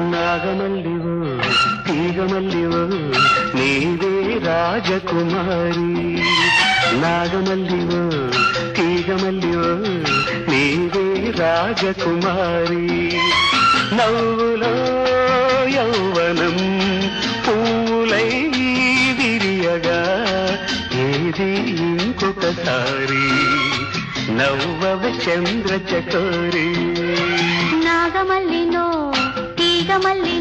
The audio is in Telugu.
నాగమల్లివో తీగమల్లివో నీవే రాజకుమారి. నాగమల్లివో తీగమల్లివో నీవే రాజకుమారి. నవ్వులో యౌవనం పూలై విరియగా ఏది ఇంకొకసారి నవ్వవ చంద్ర చకోరి. నాగమల్లిలో తీగమల్లి